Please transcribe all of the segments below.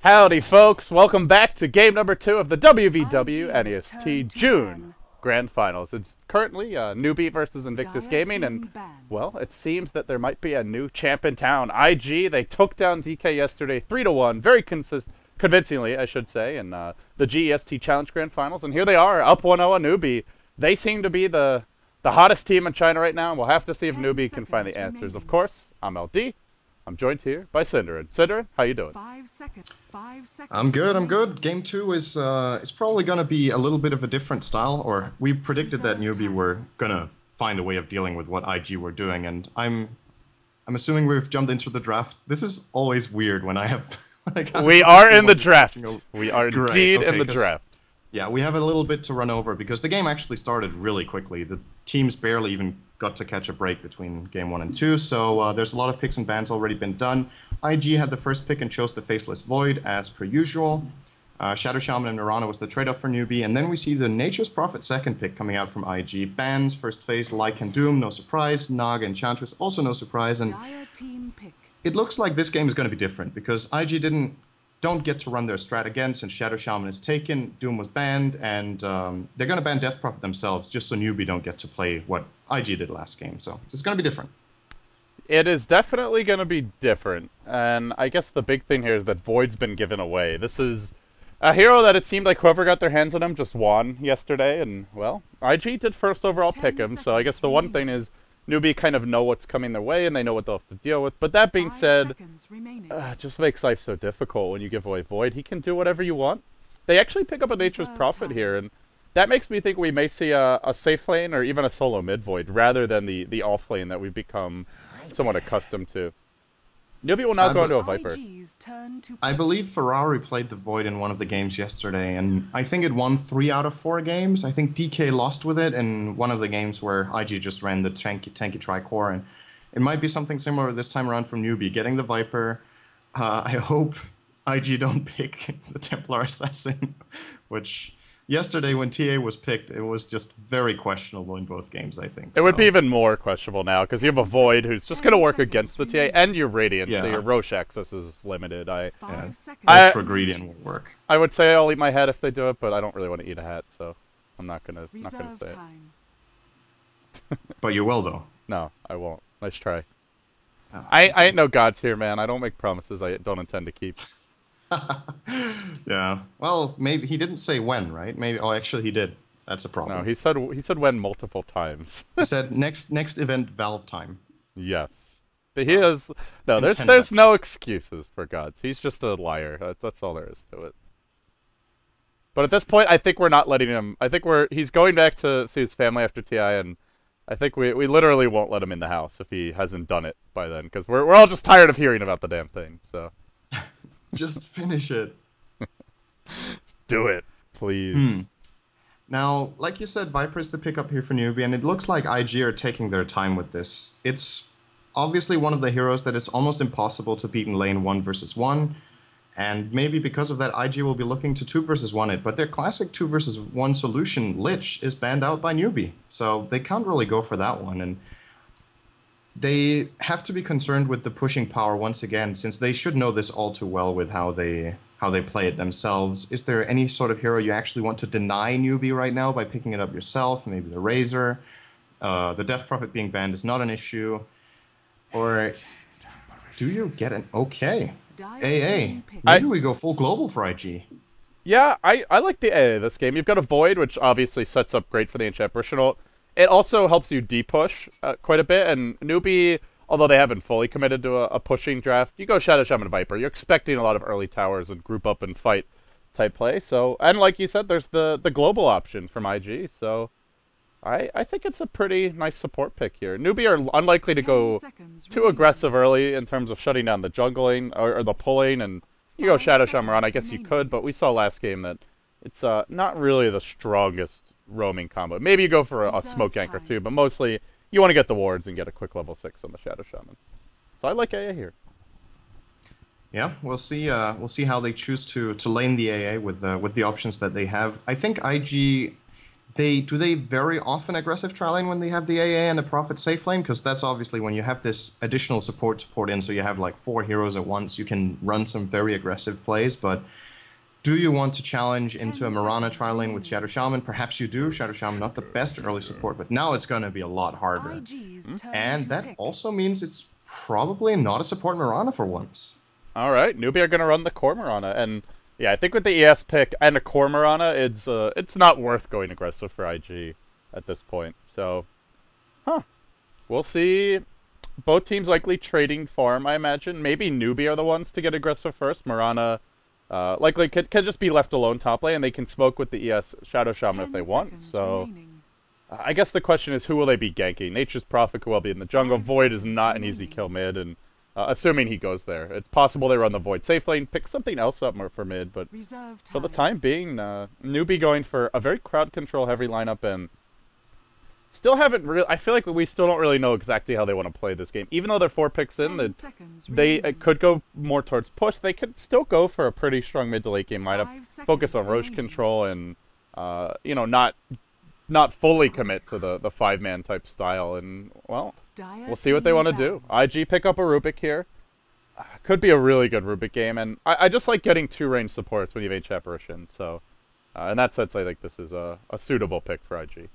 Howdy, folks. Welcome back to game number 2 of the WVW NEST June Grand Finals. It's currently NewBee versus Invictus Gaming, and, well, it seems that there might be a new champ in town. IG, they took down DK yesterday 3-1, very convincingly, I should say, in the GEST Challenge Grand Finals, and here they are, up 1-0 on NewBee. They seem to be the hottest team in China right now, and we'll have to see if NewBee can find the answers. Of course, I'm LD. I'm joined here by Cinderin. Cinderin, how you doing? 5 seconds. I'm good. Game 2 is probably going to be a little bit of a different style, or we predicted that NewBee were going to find a way of dealing with what IG were doing, and I'm assuming we've jumped into the draft. This is always weird when I have... we are in the draft. We are indeed in the draft. Yeah, we have a little bit to run over because the game actually started really quickly. The teams barely even got to catch a break between game 1 and 2, so there's a lot of picks and bans already been done. IG had the first pick and chose the Faceless Void, as per usual. Shadow Shaman and Mirana was the trade-off for NewBee, and then we see the Nature's Prophet second pick coming out from IG. Bans, first phase, Lycan and Doom, no surprise. Naga Enchantress, also no surprise, and it looks like this game is going to be different, because IG don't get to run their strat again since Shadow Shaman is taken, Doom was banned, and they're going to ban Death Prophet themselves just so NewBee don't get to play what IG did last game. So it's going to be different. It is definitely going to be different, and I guess the big thing here is that Void's been given away. This is a hero that it seemed like whoever got their hands on him just won yesterday, and, well, IG did first overall pick him, so I guess the one thing is NewBee kind of know what's coming their way, and they know what they'll have to deal with. But that being said, it just makes life so difficult when you give away Void. He can do whatever you want. They actually pick up a Nature's Prophet here, and that makes me think we may see a safe lane or even a solo mid Void, rather than the off lane that we've become somewhat accustomed to. NewBee will now go into a Viper. I believe Ferrari played the Void in one of the games yesterday, and I think it won 3 out of 4 games. I think DK lost with it in one of the games where IG just ran the tanky Tricore, and it might be something similar this time around from NewBee, getting the Viper. I hope IG don't pick the Templar Assassin, which... yesterday, when TA was picked, it was just very questionable in both games, I think. It would be even more questionable now, because you have a Void who's just going to work against the TA, and your Radiant, so your Roche access is limited. Extra Gradient will work. I would say I'll eat my hat if they do it, but I don't really want to eat a hat, so I'm not going to say it. But you will, though. No, I won't. Nice try. I ain't no gods here, man. I don't make promises I don't intend to keep. Yeah. Well, maybe he didn't say when, right? Maybe. Oh, actually, he did. That's a problem. No, he said when multiple times. He said next event Valve time. Yes. He is. No, there's no excuses for gods. He's just a liar. That's all there is to it. But at this point, I think we're not letting him. I think he's going back to see his family after TI, and I think we literally won't let him in the house if he hasn't done it by then, because we're all just tired of hearing about the damn thing. So. Just finish it. Do it, please. Now, like you said, Viper is the pickup here for NewBee, and it looks like IG are taking their time with this. It's obviously one of the heroes that is almost impossible to beat in lane 1 versus 1, and maybe because of that, IG will be looking to 2 versus 1 it, but their classic 2 versus 1 solution, Lich, is banned out by NewBee, so they can't really go for that one, and they have to be concerned with the pushing power once again, since they should know this all too well with how they play it themselves. Is there any sort of hero you actually want to deny NewBee right now by picking it up yourself? Maybe the Razor. The Death Prophet being banned is not an issue. Or do you get an okay AA? Maybe we go full global for IG. Yeah, I like the AA this game. You've got a Void, which obviously sets up great for the Enchant Ritual. It also helps you de-push quite a bit, and NewBee, although they haven't fully committed to a pushing draft, you go Shadow Shaman Viper. You're expecting a lot of early towers and group up and fight type play. So, and like you said, there's the global option from IG. So, I think it's a pretty nice support pick here. NewBee are unlikely to go too aggressive early in terms of shutting down the jungling or the pulling, and you go Shadow Shaman, I guess you could, but we saw last game that it's not really the strongest roaming combo. Maybe you go for a smoke anchor too, but mostly you want to get the wards and get a quick level 6 on the Shadow Shaman. So I like AA here. Yeah, we'll see how they choose to lane the AA with the options that they have. I think IG Do they very often aggressive tri lane when they have the AA and the Prophet safe lane? Because that's obviously when you have this additional support in, so you have like 4 heroes at once, you can run some very aggressive plays, but do you want to challenge into a Mirana tri lane with Shadow Shaman? Perhaps you do. Shadow Shaman not the best early support, but now it's going to be a lot harder. And that also means it's probably not a support Mirana for once. All right, NewBee are going to run the core Mirana, and yeah, I think with the ES pick and a core Mirana, it's not worth going aggressive for IG at this point. So, we'll see. Both teams likely trading farm, I imagine. Maybe NewBee are the ones to get aggressive first. Mirana likely can just be left alone top lane, and they can smoke with the ES Shadow Shaman if they want. So, I guess the question is, who will they be ganking? Nature's Prophet could well be in the jungle. Void is not an easy kill mid, and assuming he goes there. It's possible they run the Void safe lane, pick something else up more for mid, but for the time being, NewBee going for a very crowd control heavy lineup, and still haven't really... I feel like we still don't really know exactly how they want to play this game. Even though they're 4 picks in, they could go more towards push. They could still go for a pretty strong mid to late game lineup, focus on Roche control, and, you know, not fully commit to the 5-man type style, and, well... We'll see what they want to do. IG pick up a Rubik here. Could be a really good Rubik game, and I just like getting 2 range supports when you have Ancient Apparition, so in that sense I think this is a suitable pick for IG.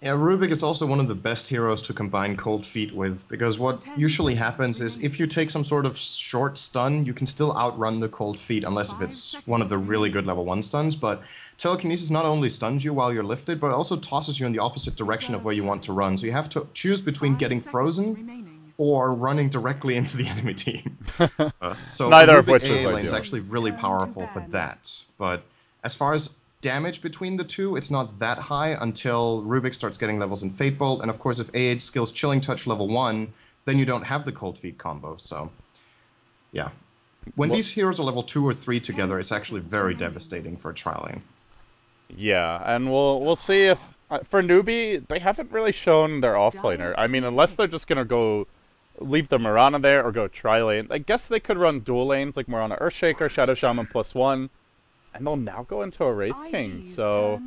Yeah, Rubik is also one of the best heroes to combine Cold Feet with, because what usually happens is if you take some sort of short stun, you can still outrun the Cold Feet, unless if it's one of the really good level 1 stuns, but Telekinesis not only stuns you while you're lifted, but also tosses you in the opposite direction of where you want to run, so you have to choose between getting frozen or running directly into the enemy team. So neither of Rubik which AA is lane ideal. is actually really powerful for that, but as far as damage between the two, it's not that high until Rubik starts getting levels in Fate Bolt, and of course if AH skills Chilling Touch level 1, then you don't have the Cold Feet combo, so yeah. When these heroes are level 2 or 3 together, it's actually very devastating for a tri lane. Yeah, and we'll see if... for NewBee, they haven't really shown their offlaner. I mean, unless they're just going to go leave the Mirana there or go tri lane, I guess they could run dual lanes like Mirana Earthshaker, Shadow Shaman +1, and they'll now go into a Wraith King, so...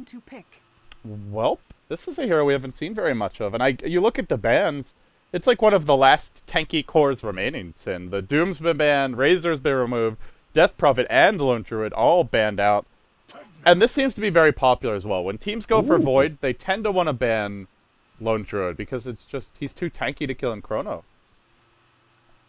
Well, this is a hero we haven't seen very much of, and you look at the bans, it's like one of the last tanky cores remaining, Sin. The Doom's been banned, Razor's been removed, Death Prophet and Lone Druid all banned out, and this seems to be very popular as well. When teams go for Void, they tend to want to ban Lone Druid, because it's just, he's too tanky to kill in Chrono.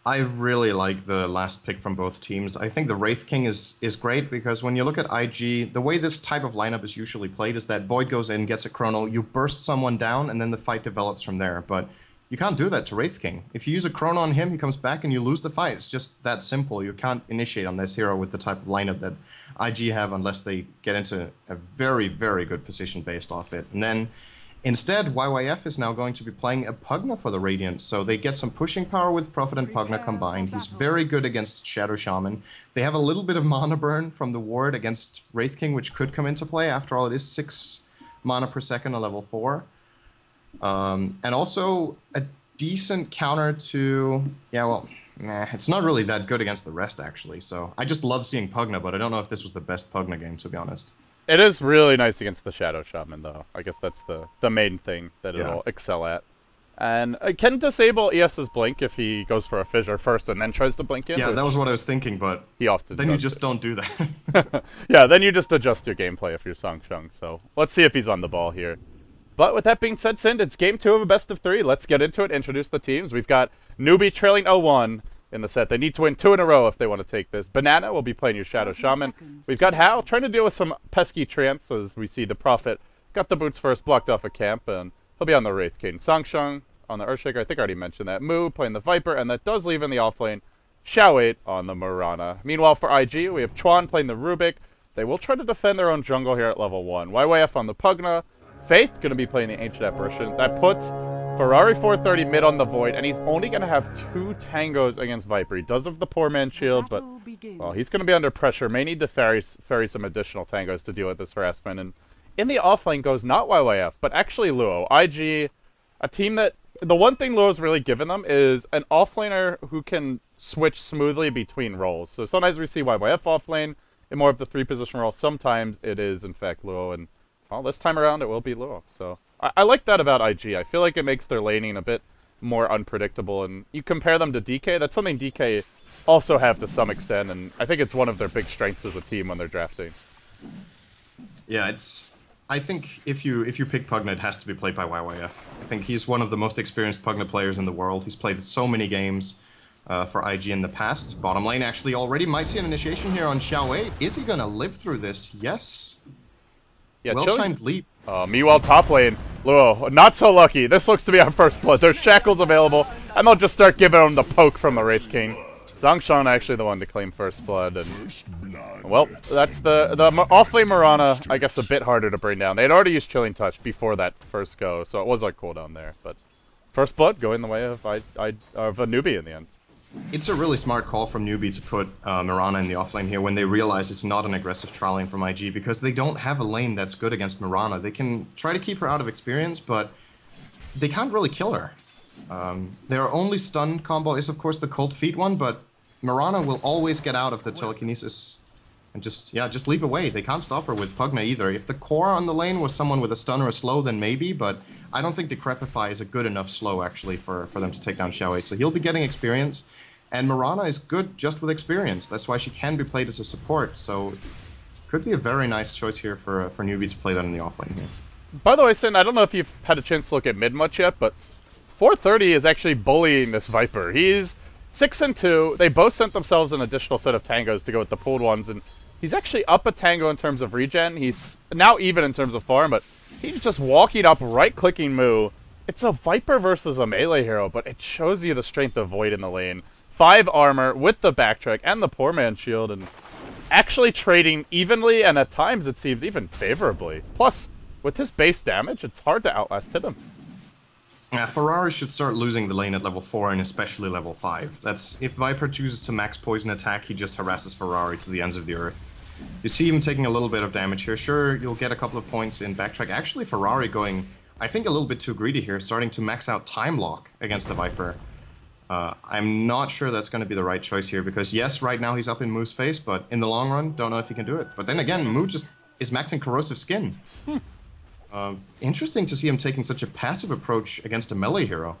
I really like the last pick from both teams. I think the Wraith King is great because when you look at IG, the way this type of lineup is usually played is that Void goes in, gets a Chrono, you burst someone down, and then the fight develops from there. But you can't do that to Wraith King. If you use a Chrono on him, he comes back and you lose the fight. It's just that simple. You can't initiate on this hero with the type of lineup that IG have unless they get into a very, very good position based off it. And then instead, YYF is now going to be playing a Pugna for the Radiant, so they get some pushing power with Prophet and Pugna combined. He's very good against Shadow Shaman. They have a little bit of mana burn from the ward against Wraith King, which could come into play. After all, it is 6 mana per second on level 4. And also a decent counter to... Yeah, well, it's not really that good against the rest, actually. So I just love seeing Pugna, but I don't know if this was the best Pugna game, to be honest. It is really nice against the Shadow Shaman, though. I guess that's the main thing that it'll excel at. And it can disable ES's Blink if he goes for a Fissure first and then tries to Blink in. Yeah, that was what I was thinking, but he often then you just don't do that. Yeah, then you just adjust your gameplay if you're Song Chung. So let's see if he's on the ball here. But with that being said, Sind, it's game 2 of a best of 3. Let's get into it, introduce the teams. We've got NewBee trailing 0-1 in the set. They need to win 2 in a row if they want to take this. Banana will be playing your Shadow Shaman. We've got Hal trying to deal with some pesky trance as we see the Prophet got the boots first, blocked off a camp, and he'll be on the Wraith King. Songshung on the Earthshaker, I think I already mentioned that. Moo playing the Viper, and that does leave in the offlane Xiao 8 on the Mirana. Meanwhile, for IG, we have Chuan playing the Rubik. They will try to defend their own jungle here at level 1. YYF on the Pugna. Faith going to be playing the Ancient Apparition. That puts Ferrari 430 mid on the Void, and he's only going to have 2 tangos against Viper. He does have the poor man shield, but, well, he's going to be under pressure. May need to ferry some additional tangos to deal with this harassment. And in the offlane goes not YYF, but actually Luo. IG, a team that... The one thing Luo's really given them is an offlaner who can switch smoothly between roles. So sometimes we see YYF offlane in more of the 3-position role. Sometimes it is, in fact, Luo, and well, this time around it will be Luo. So I like that about IG. I feel like it makes their laning a bit more unpredictable. And you compare them to DK, that's something DK also have to some extent. And I think it's one of their big strengths as a team when they're drafting. Yeah, I think if you pick Pugna, it has to be played by YYF. I think he's one of the most experienced Pugna players in the world. He's played so many games for IG in the past. Bottom lane actually already might see an initiation here on Xiao 8. Is he gonna live through this? Yes. Yeah, well-timed leap. Meanwhile, top lane, Luo, not so lucky. This looks to be our first blood. There's shackles available, and they'll just start giving him the poke from the Wraith King. Zhongshan actually the one to claim first blood, and well, that's the off-lane Mirana, I guess, a bit harder to bring down. They had already used Chilling Touch before that first go, so it was like cooldown there. But first blood going the way of a NewBee in the end. It's a really smart call from NewBee to put Mirana in the offlane here when they realize it's not an aggressive trial lane from IG, because they don't have a lane that's good against Mirana. They can try to keep her out of experience, but they can't really kill her. Their only stun combo is, of course, the Cold Feet one, but Mirana will always get out of the telekinesis and just leap away. They can't stop her with Pugna either. If the core on the lane was someone with a stun or a slow, then maybe, but I don't think Decrepify is a good enough slow, actually, for them to take down Xiao 8. So he'll be getting experience, and Mirana is good just with experience. That's why she can be played as a support, so could be a very nice choice here for NewBee to play that in the offlane here. By the way, Sin, I don't know if you've had a chance to look at mid much yet, but 430 is actually bullying this Viper. He's 6 and 2. They both sent themselves an additional set of tangos to go with the pooled ones, and he's actually up a tango in terms of regen. He's now even in terms of farm, but he's just walking up, right-clicking Moo. It's a Viper versus a melee hero, but it shows you the strength of Void in the lane. 5 armor with the backtrack and the poor man's shield, and actually trading evenly, and at times it seems even favorably. Plus, with his base damage, it's hard to outlast hit him. Ferrari should start losing the lane at level 4 and especially level 5. That's if Viper chooses to max poison attack, he just harasses Ferrari to the ends of the earth. You see him taking a little bit of damage here. Sure, you'll get a couple of points in backtrack. Actually, Ferrari going, I think, a little bit too greedy here, starting to max out time lock against the Viper. I'm not sure that's going to be the right choice here, because yes, right now he's up in Moo's face, but in the long run, don't know if he can do it. But then again, Moo just is maxing Corrosive Skin. Interesting to see him taking such a passive approach against a melee hero.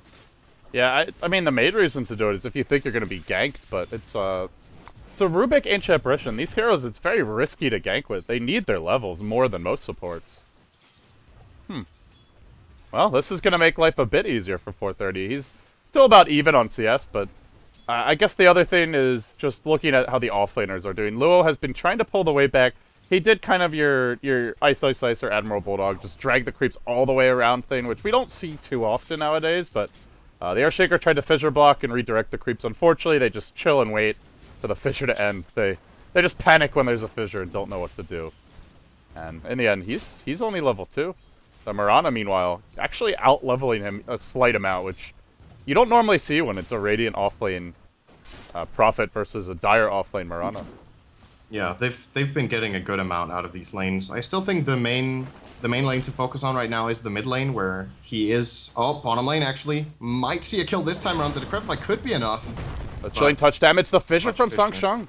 Yeah, I mean, the main reason to do it is if you think you're going to be ganked, but it's a Rubik Ancient Apparition. These heroes, it's very risky to gank with. They need their levels more than most supports. Well, this is going to make life a bit easier for 430. He's still about even on CS, but I guess the other thing is just looking at how the offlaners are doing. Luo has been trying to pull the weight back. He did kind of your Ice or Admiral Bulldog, just drag the creeps all the way around thing, which we don't see too often nowadays, but the Airshaker tried to fissure block and redirect the creeps. Unfortunately, they just chill and wait for the fissure to end. They just panic when there's a fissure and don't know what to do. And in the end, he's only level 2. The Mirana, meanwhile, actually out-leveling him a slight amount, which you don't normally see when it's a Radiant offlane Prophet versus a Dire offlane Mirana. Yeah, they've been getting a good amount out of these lanes. I still think the main lane to focus on right now is the mid lane, where he is... Oh, bottom lane, actually. Might see a kill this time around. The Decrepify could be enough. The chilling touch damage. The fissure from Zhongshan.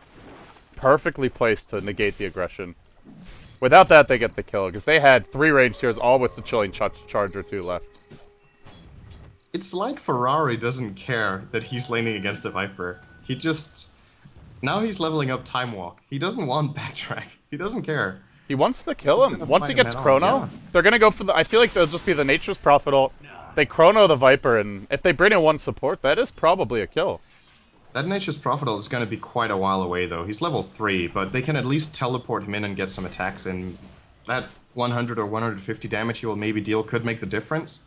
Perfectly placed to negate the aggression. Without that, they get the kill, because they had 3 ranged heroes, all with the chilling charge or 2 left. It's like Ferrari doesn't care that he's laning against a Viper. He just... Now he's leveling up Time Walk. He doesn't want backtrack. He doesn't care. He wants to kill him. Once he gets Chrono, they're going to go for the... I feel like they'll just be the Nature's Prophet ult. They Chrono the Viper, and if they bring in 1 support, that is probably a kill. That Nature's Prophet ult is going to be quite a while away, though. He's level 3, but they can at least teleport him in and get some attacks in. That 100 or 150 damage he will maybe deal could make the difference.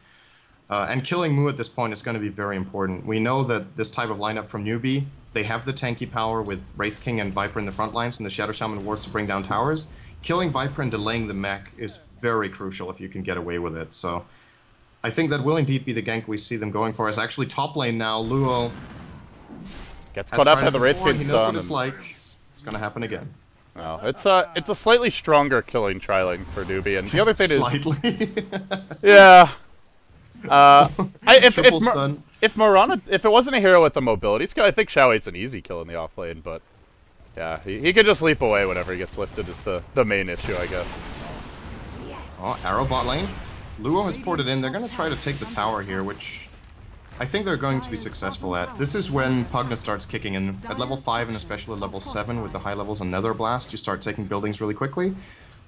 And killing Moo at this point is going to be very important. We know that this type of lineup from NewBee, they have the tanky power with Wraith King and Viper in the front lines and the Shadow Shaman wards to bring down towers. Killing Viper and delaying the mech is very crucial if you can get away with it. So I think that will indeed be the gank we see them going for. It's actually top lane now. Luo gets caught up by the Wraith King stun. He knows what it's like. It's going to happen again. Well, it's a slightly stronger killing trialing for NewBee, and the other thing Slightly. Yeah. If Mirana, if it wasn't a hero with the mobility, I think Xiao 8's an easy kill in the offlane, but yeah, he could just leap away whenever he gets lifted is the main issue, I guess. Oh, arrow bot lane. Luo has ported in. They're going to try to take the tower here, which I think they're going to be successful at. This is when Pugna starts kicking in. At level 5 and especially level 7 with the high levels on Nether Blast, you start taking buildings really quickly.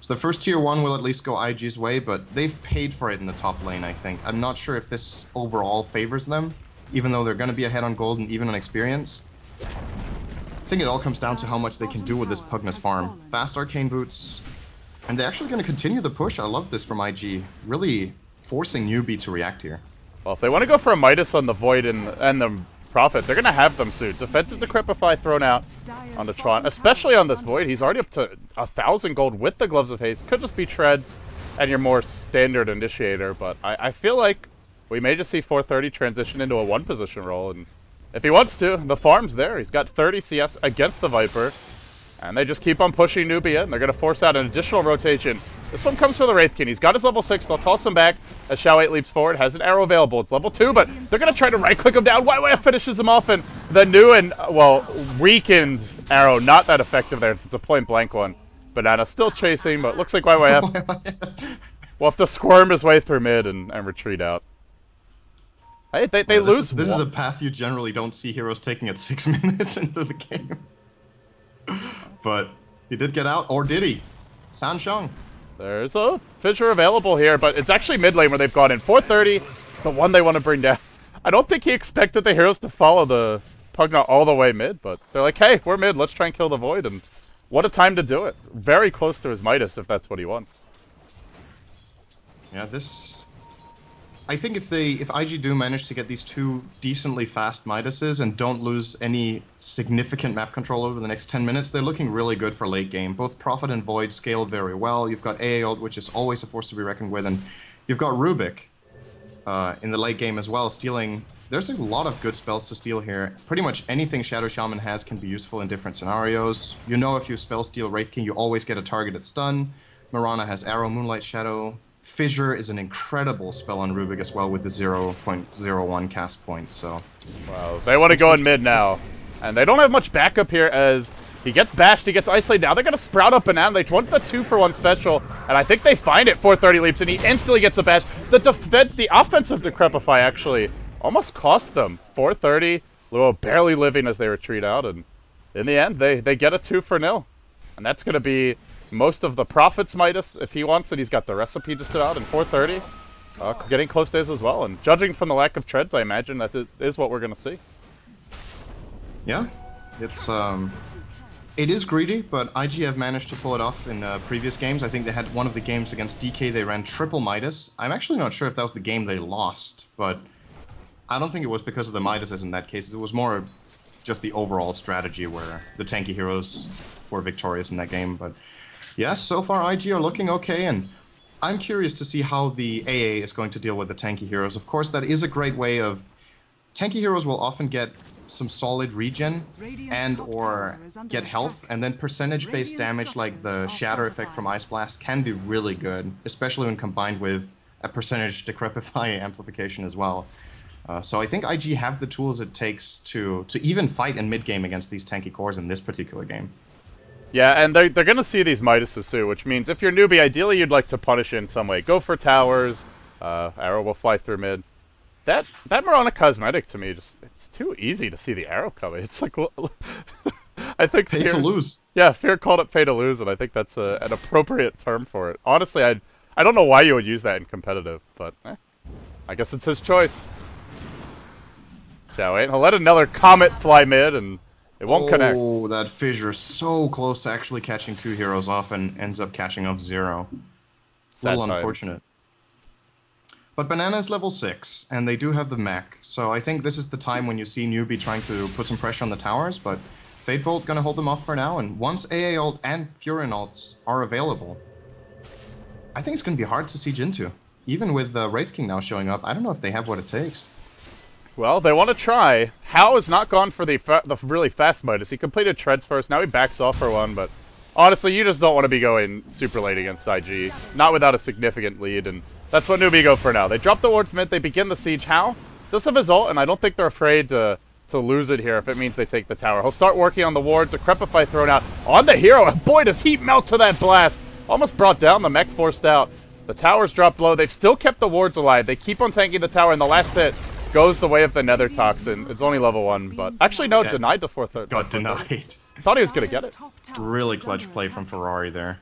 So the first tier 1 will at least go IG's way, but they've paid for it in the top lane, I think. I'm not sure if this overall favors them, even though they're going to be ahead on gold and even on experience. I think it all comes down to how much they can do with this Pugna's farm. Fast arcane boots, and they're actually going to continue the push. I love this from IG, really forcing NewBee to react here. Well, if they want to go for a Midas on the Void and the Prophet, they're going to have them suit. Defensive Decrepify thrown out on the Tron, especially on this Void. He's already up to 1,000 gold with the Gloves of Haste. Could just be Treads and your more standard Initiator, but I feel like we may just see 430 transition into a one-position role, and if he wants to, the farm's there. He's got 30 CS against the Viper, and they just keep on pushing NewBee in. They're going to force out an additional rotation. This one comes for the Wraith King. He's got his level 6. They'll toss him back as Xiao 8 leaps forward. Has an arrow available. It's level 2, but they're going to try to right-click him down. YYF finishes him off, and the new and, well, weakened arrow, not that effective there. It's a point-blank one. Banana still chasing, but looks like YYF will have to squirm his way through mid and retreat out. Hey, they lose. This is a path you generally don't see heroes taking at 6 minutes into the game. But he did get out, or did he? Sansheng. There's a fissure available here, but it's actually mid lane where they've gone in. 430, the one they want to bring down. I don't think he expected the heroes to follow the Pugna all the way mid, but they're like, hey, we're mid, let's try and kill the Void, and what a time to do it. Very close to his Midas, if that's what he wants. Yeah, I think if IG do manage to get these 2 decently fast Midases and don't lose any significant map control over the next 10 minutes, they're looking really good for late game. Both Prophet and Void scale very well. You've got AA ult, which is always a force to be reckoned with, and you've got Rubik in the late game as well, stealing. There's a lot of good spells to steal here. Pretty much anything Shadow Shaman has can be useful in different scenarios. You know, if you spell steal Wraith King, you always get a targeted stun. Mirana has Arrow, Moonlight Shadow. Fissure is an incredible spell on Rubik as well with the 0.01 cast point, so... Wow, they want to go in mid now. And they don't have much backup here as he gets bashed, he gets isolated. Now they're going to sprout up Banana. They want the 2-for-1 special, and I think they find it. 430 leaps, and he instantly gets a bash. The offensive Decrepify actually almost cost them. 430, Luo barely living as they retreat out, and in the end, they get a 2-for-0. And that's going to be most of the Prophet's Midas, if he wants it. He's got the recipe just about in 430. Getting close to his as well. And judging from the lack of treads, I imagine that is what we're going to see. Yeah, it is greedy, but IG have managed to pull it off in previous games. I think they had one of the games against DK, they ran triple Midas. I'm actually not sure if that was the game they lost, but I don't think it was because of the Midases in that case. It was more just the overall strategy where the tanky heroes were victorious in that game, but... yes, so far IG are looking okay, and I'm curious to see how the AA is going to deal with the tanky heroes. Of course, that is a great way of... tanky heroes will often get some solid regen and or get health, and then percentage-based damage like the Shatter effect from Ice Blast can be really good, especially when combined with a percentage Decrepify amplification as well. So I think IG have the tools it takes to even fight in mid-game against these tanky cores in this particular game. Yeah, and they're going to see these Midases too, which means if you're NewBee, ideally you'd like to punish it in some way. Go for towers, arrow will fly through mid. That Mirana cosmetic to me, it's too easy to see the arrow coming. It's like, I think pay to lose. Yeah, Fear called it pay to lose, and I think that's an appropriate term for it. Honestly, I don't know why you would use that in competitive, but I guess it's his choice. Xiao 8, he'll let another Comet fly mid, and it won't connect. Oh, that fissure so close to actually catching 2 heroes off and ends up catching off 0. A little unfortunate. But Banana is level 6, and they do have the mech, so I think this is the time when you see NewBee trying to put some pressure on the towers, but Fate Bolt gonna hold them off for now, and once AA ult and Furin ults are available, I think it's gonna be hard to siege into. Even with Wraith King now showing up, I don't know if they have what it takes. Well, they want to try. Hao has not gone for the really fast Midas. He completed treads first, now he backs off for one, but honestly, you just don't want to be going super late against IG. Not without a significant lead, and that's what NewBee go for now. They drop the wards mid, they begin the siege. Hao does have his ult, and I don't think they're afraid to lose it here if it means they take the tower. He'll start working on the wards, a Decrepify thrown out on the hero, and boy does he melt to that blast. Almost brought down, the mech forced out. The towers dropped low. They've still kept the wards alive. They keep on tanking the tower, and the last hit goes the way of the Nether Toxin. It's only level 1, but... Actually, no, denied the 4th. Got denied. Thought he was going to get it. Really clutch play from Ferrari there.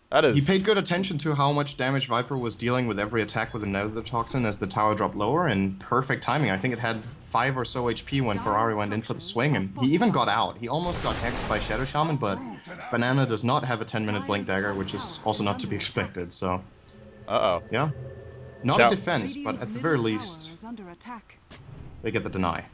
That is... He paid good attention to how much damage Viper was dealing with every attack with the Nether Toxin as the tower dropped lower, and perfect timing. I think it had 5 or so HP when Ferrari went in for the swing, and he even got out. He almost got hexed by Shadow Shaman, but Banana does not have a 10-minute Blink Dagger, which is also not to be expected, so... Uh-oh. Yeah. Not a defense, but at the very least, they get the deny.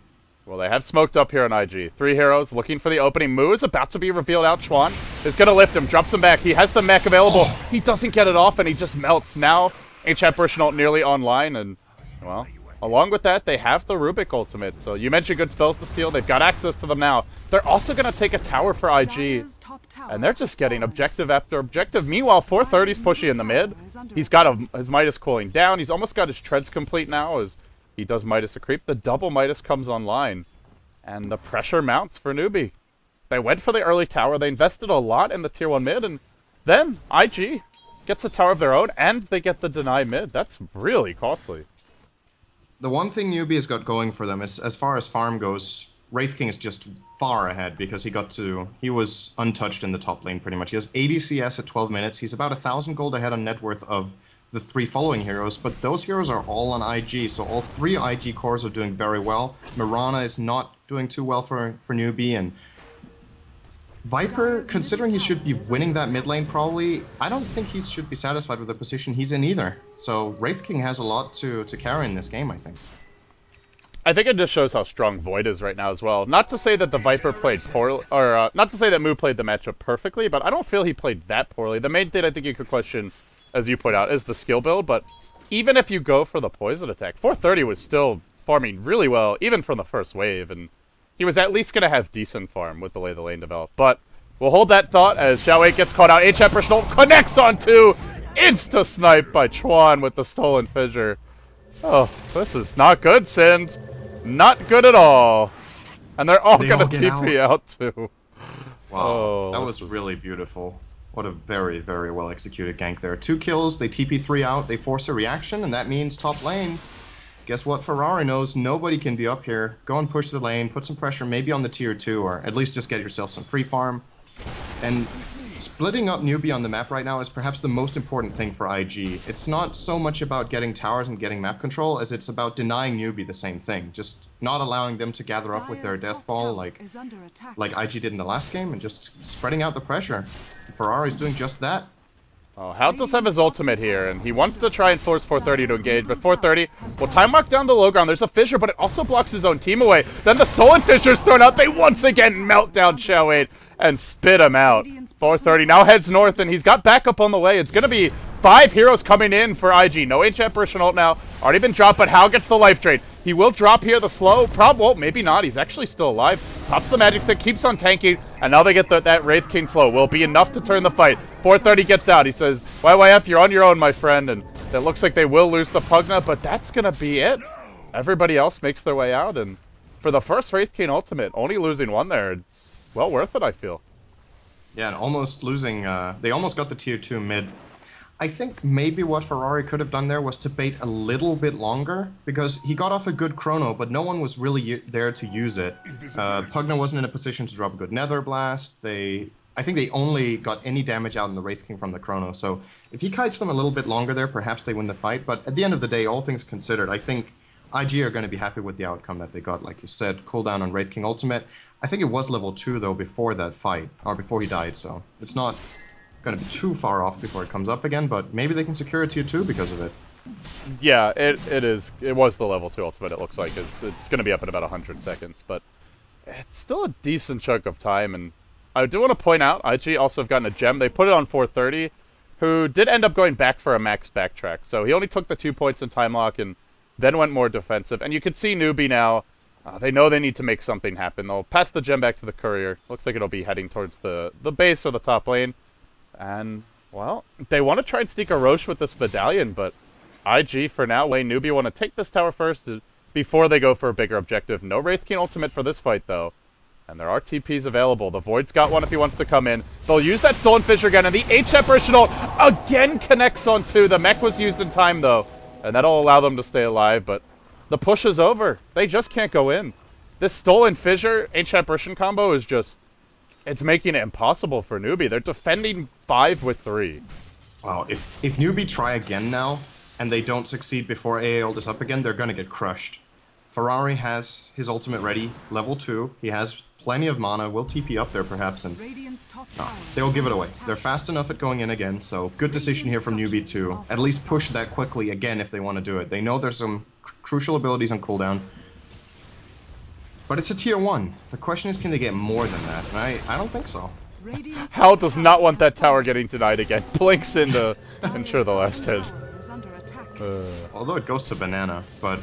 Well, they have smoked up here on IG. 3 heroes looking for the opening. Moo is about to be revealed out. Chuan is going to lift him, drops him back. He has the mech available. He doesn't get it off, and he just melts. Now, Ancient Apparition ult nearly online, and, well, along with that, they have the Rubik ultimate. So you mentioned good spells to steal. They've got access to them now. They're also going to take a tower for IG, and they're just getting objective after objective. Meanwhile, 430's pushing in the mid. He's got his Midas cooling down. He's almost got his treads complete now as he does Midas a creep. The double Midas comes online, and the pressure mounts for NewBee. They went for the early tower. They invested a lot in the tier 1 mid, and then IG gets a tower of their own, and they get the deny mid. That's really costly. The one thing NewBee has got going for them is, as far as farm goes, Wraith King is just far ahead because he was untouched in the top lane pretty much. He has 80 CS at 12 minutes. He's about 1,000 gold ahead on net worth of the 3 following heroes, but those heroes are all on IG, so all 3 IG cores are doing very well. Mirana is not doing too well for NewBee, and Viper, considering he should be winning that mid lane probably, I don't think he should be satisfied with the position he's in either. So Wraith King has a lot to carry in this game, I think. I think it just shows how strong Void is right now as well. Not to say that the Viper played poorly, or not to say that Moo played the matchup perfectly, but I don't feel he played that poorly. The main thing I think you could question, as you point out, is the skill build, but even if you go for the poison attack, 430 was still farming really well, even from the first wave, and he was at least going to have decent farm with the way the lane developed. But we'll hold that thought as Xiao 8 gets caught out. Ancient Apparition connects onto insta-snipe by Chuan with the Stolen Fissure. Oh, this is not good, Sind. Not good at all. And they're all going to TP out too. Wow, that was really beautiful. What a very, very well executed gank there. 2 kills, they TP 3 out, they force a reaction, and that means top lane. Guess what Ferrari knows? Nobody can be up here. Go and push the lane, put some pressure maybe on the tier 2, or at least just get yourself some free farm. And splitting up NewBee on the map right now is perhaps the most important thing for IG. It's not so much about getting towers and getting map control as it's about denying NewBee the same thing. Just not allowing them to gather up with their death ball like IG did in the last game, and just spreading out the pressure. Ferrari's doing just that. Oh, Hal does have his ultimate here, and he wants to try and force 430 to engage, but 430 will time lock down the low ground. There's a fissure, but it also blocks his own team away. Then the Stolen Fissure is thrown out. They once again melt down Xiao 8 and spit him out. 430 now heads north, and he's got backup on the way. It's going to be 5 heroes coming in for IG. No Ancient Apparition ult now. Already been dropped, but Hal gets the life drain. He will drop here the slow. Well, maybe not. He's actually still alive. Pops the magic stick, keeps on tanking, and now they get that Wraith King slow. Will be enough to turn the fight. 430 gets out. He says, YYF, you're on your own, my friend. And it looks like they will lose the Pugna, but that's going to be it. Everybody else makes their way out, and for the first Wraith King ultimate, only losing 1 there, it's well worth it, I feel. Yeah, and almost losing, they almost got the tier 2 mid. I think maybe what Ferrari could have done there was to bait a little bit longer, because he got off a good chrono, but no one was really there to use it. Pugna wasn't in a position to drop a good Nether Blast. I think they only got any damage out in the Wraith King from the chrono, so if he kites them a little bit longer there, perhaps they win the fight, but at the end of the day, all things considered, I think IG are going to be happy with the outcome that they got, like you said, cooldown on Wraith King ultimate. I think it was level 2 though before that fight, or before he died, so it's not going to be too far off before it comes up again, but maybe they can secure a tier 2 because of it. Yeah, it was the level 2 ultimate, it looks like. It's going to be up in about 100 seconds, but it's still a decent chunk of time, and I do want to point out, IG also have gotten a gem. They put it on 430, who did end up going back for a max backtrack, so he only took the 2 points in time lock and then went more defensive, and you can see NewBee now. They know they need to make something happen. They'll pass the gem back to the courier. Looks like it'll be heading towards the base or the top lane. And, well, they want to try and sneak a Roche with this Medallion, but IG, for now, NewBee want to take this tower first before they go for a bigger objective. No Wraith King ultimate for this fight, though. And there are TPs available. The Void's got one if he wants to come in. They'll use that Stolen Fissure again, and the HF Original again connects on 2. The mech was used in time, though, and that'll allow them to stay alive, but the push is over. They just can't go in. This Stolen Fissure HF Original combo is just... it's making it impossible for NewBee. They're defending 5 with 3. Wow, if NewBee try again now, and they don't succeed before AA ult is up again, they're gonna get crushed. Ferrari has his ultimate ready, level 2. He has plenty of mana, will TP up there perhaps, and no, they'll give it away. They're fast enough at going in again, so good decision here from NewBee to at least push that quickly again if they want to do it. They know there's some crucial abilities on cooldown, but it's a tier 1. The question is, can they get more than that? And I don't think so. Hal does not want that tower getting denied again. Blinks in to ensure the last hit. Although it goes to Banana, but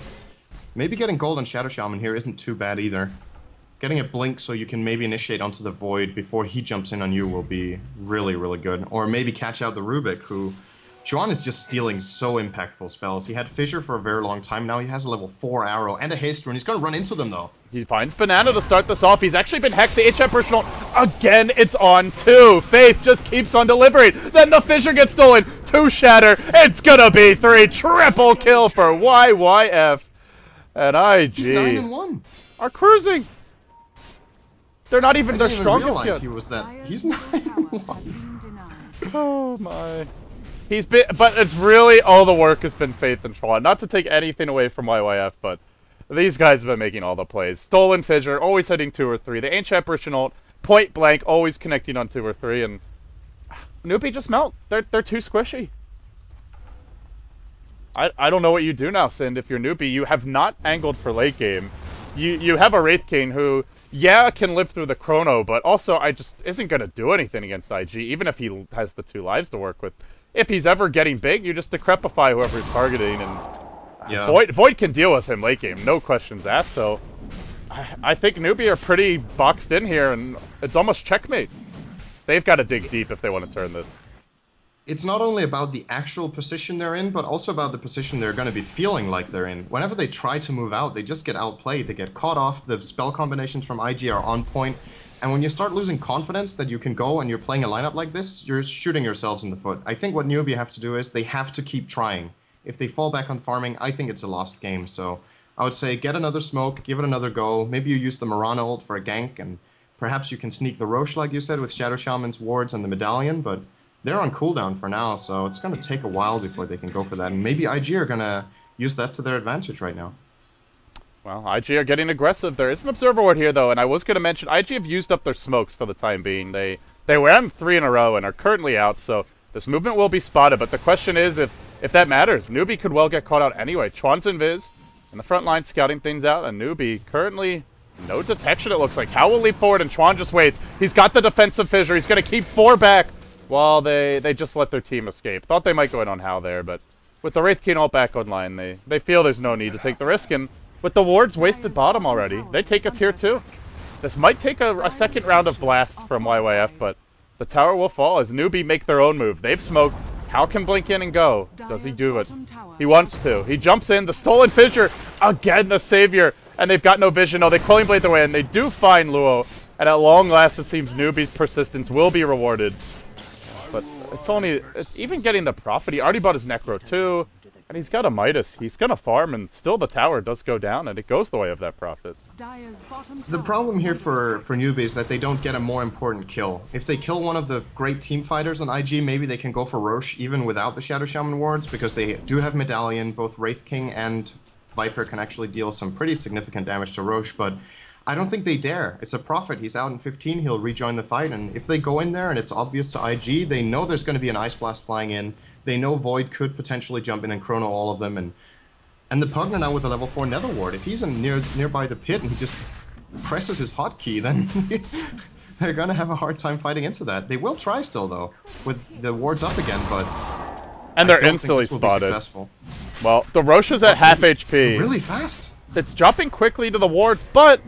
maybe getting gold on Shadow Shaman here isn't too bad either. Getting a blink so you can maybe initiate onto the Void before he jumps in on you will be really, really good. Or maybe catch out the Rubik, who... Chuan is just stealing so impactful spells. He had Fissure for a very long time. Now he has a level 4 arrow and a haste rune. He's going to run into them, though. He finds Banana to start this off. He's actually been hexed. The HF Personal. Again, it's on 2. Faith just keeps on delivering. Then the Fissure gets stolen. 2 shatter. It's going to be 3. Triple kill for YYF. And IG He's 9-1. are cruising. They're not even their I didn't strongest realize yet. he was that. He's 9-1. Oh my. He's been, but it's really all the work has been Faith and Chuan. Not to take anything away from YYF, but these guys have been making all the plays. Stolen Fissure, always hitting 2 or 3. The Ancient Apparition ult, point blank, always connecting on 2 or 3, and NewBee just melt. They're too squishy. I don't know what you do now, Sind. If you're NewBee, you have not angled for late game. You have a Wraith King who, yeah, can live through the Chrono, but also I just isn't going to do anything against IG, even if he has the 2 lives to work with. If he's ever getting big, you just decrepify whoever he's targeting, and yeah. Void can deal with him late game, no questions asked, so I think NewBee are pretty boxed in here, and it's almost checkmate. They've got to dig deep if they want to turn this. It's not only about the actual position they're in, but also about the position they're going to be feeling like they're in. Whenever they try to move out, they just get outplayed. They get caught off. The spell combinations from IG are on point. And when you start losing confidence that you can go and you're playing a lineup like this, you're shooting yourselves in the foot. I think what NewBee have to do is they have to keep trying. If they fall back on farming, I think it's a lost game. So I would say get another smoke, give it another go. Maybe you use the Mirana ult for a gank, and perhaps you can sneak the Roche, like you said, with Shadow Shaman's wards and the Medallion, but they're on cooldown for now, so it's going to take a while before they can go for that. And maybe IG are going to use that to their advantage right now. Well, IG are getting aggressive. There is an Observer Ward here, though, and I was going to mention IG have used up their smokes for the time being. They ran 3 in a row and are currently out, so this movement will be spotted. But the question is if that matters. NewBee could well get caught out anyway. Chuan's invis in the front line scouting things out, and NewBee currently no detection, it looks like. Hal will leap forward, and Chuan just waits. He's got the defensive Fissure. He's going to keep 4 back while they just let their team escape. Thought they might go in on Hal there, but with the Wraith King ult back online, they feel there's no need to take the risk, and with the wards wasted bottom already, they take a tier 2. This might take a second round of blasts from YYF, but the tower will fall as NewBee make their own move. They've smoked. Hal can blink in and go. Does he do it? He wants to. He jumps in. The Stolen Fissure. Again, the savior. And they've got no vision. No, they Quelling Blade their way in. They do find Luo. And at long last, it seems NewBee's persistence will be rewarded. But it's even getting the Prophet. He already bought his Necro too. And he's got a Midas. He's going to farm, and still the tower does go down, and it goes the way of that Prophet. The problem here for NewBee is that they don't get a more important kill. If they kill one of the great team fighters on IG, maybe they can go for Roche even without the Shadow Shaman wards, because they do have Medallion. Both Wraith King and Viper can actually deal some pretty significant damage to Roche, but I don't think they dare. It's a Prophet. He's out in 15. He'll rejoin the fight, and if they go in there and it's obvious to IG, they know there's going to be an Ice Blast flying in. They know Void could potentially jump in and chrono all of them, and the Pugner now with a level 4 Nether Ward. If he's nearby the pit and he just presses his hotkey, then they're gonna have a hard time fighting into that. They will try still though, with the wards up again, but and they're instantly spotted. Well, the Roche is at half HP. Really fast. It's dropping quickly to the wards, but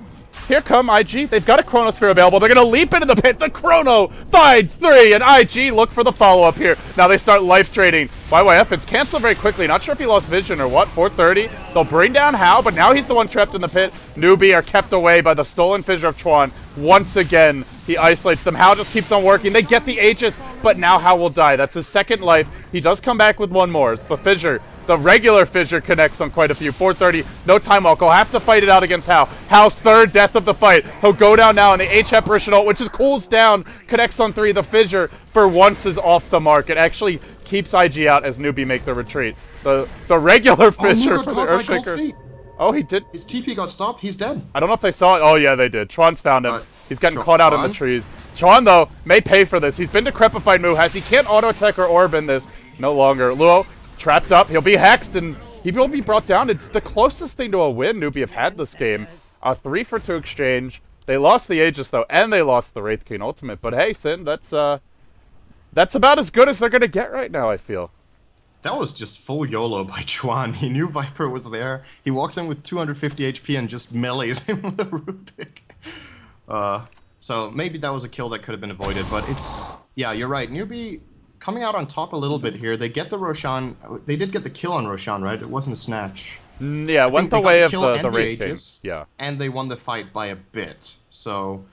here come IG. They've got a Chronosphere available. They're going to leap into the pit. The Chrono finds 3, and IG look for the follow-up here. Now they start life trading. YYF, it's canceled very quickly. Not sure if he lost vision or what. 430. They'll bring down Hal, but now he's the one trapped in the pit. NewBee are kept away by the Stolen Fissure of Chuan. Once again, he isolates them. Hao just keeps on working. They get the Aegis, but now Hao will die. That's his second life. He does come back with one more. It's the Fissure. The regular Fissure connects on quite a few. 430, no time walk. He'll have to fight it out against Hao. Hao's third death of the fight. He'll go down now, and the H apparition ult, which is cools down, connects on 3. The Fissure, for once, is off the mark. It actually keeps IG out as NewBee make the retreat. The regular Fissure for the Earthshaker. Oh, he did. His TP got stopped. He's dead. I don't know if they saw it. Oh, yeah, they did. Chuan's found him. He's getting caught out in the Chuan? trees. Chuan, though, may pay for this. He's been decrepified Mu. He can't auto-attack or orb in this. No longer. Luo, trapped up. He'll be hexed, and he will be brought down. It's the closest thing to a win NewBee have had this game. A 3-for-2 exchange. They lost the Aegis, though, and they lost the Wraith King Ultimate. But hey, Sin, that's about as good as they're going to get right now, I feel. That was just full YOLO by Chuan. He knew Viper was there. He walks in with 250 HP and just melees him with a Rubik. So maybe that was a kill that could have been avoided, but it's... Yeah, you're right. NewBee coming out on top a little bit here. They get the Roshan... They did get the kill on Roshan, right? It wasn't a snatch. Yeah, went the way of the Wraith King. Yeah. And they won the fight by a bit. So...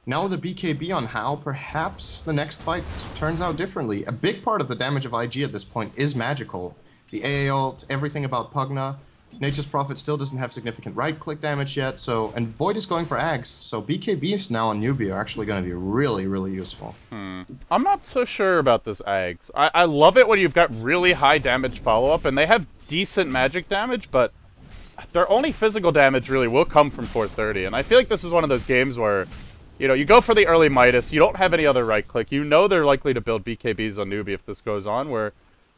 Now with the BKB on Hao, perhaps the next fight turns out differently. A big part of the damage of IG at this point is magical. The AA ult, everything about Pugna. Nature's Prophet still doesn't have significant right-click damage yet, so... And Void is going for Ags, so BKBs now on NewBee are actually going to be really, really useful. I'm not so sure about this Ags. I love it when you've got really high damage follow-up, and they have decent magic damage, but their only physical damage really will come from 430, and I feel like this is one of those games where... You know, you go for the early Midas, you don't have any other right-click, you know they're likely to build BKBs on NewBee if this goes on, where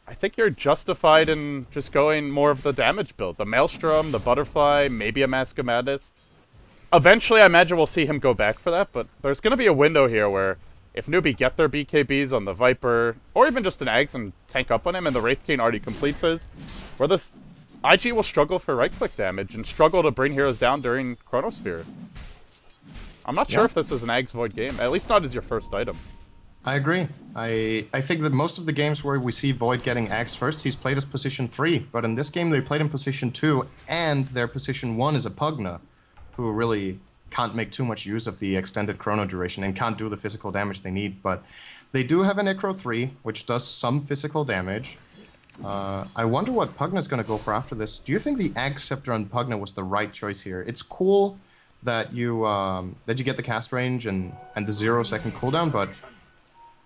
I think you're justified in just going more of the damage build. The Maelstrom, the Butterfly, maybe a Mask of Madness. Eventually, I imagine we'll see him go back for that, but there's going to be a window here where if NewBee get their BKBs on the Viper, or even just an Ags and tank up on him, and the Wraith King already completes his, where this IG will struggle for right-click damage and struggle to bring heroes down during Chronosphere. I'm not sure if this is an Ags Void game, at least not as your first item. I agree. I think that most of the games where we see Void getting Ags first, he's played as position 3, but in this game they played in position 2, and their position 1 is a Pugna, who really can't make too much use of the extended chrono duration and can't do the physical damage they need, but they do have a Necro 3, which does some physical damage. I wonder what Pugna's going to go for after this. Do you think the Ag Scepter on Pugna was the right choice here? It's cool that you get the cast range and the 0-second cooldown, but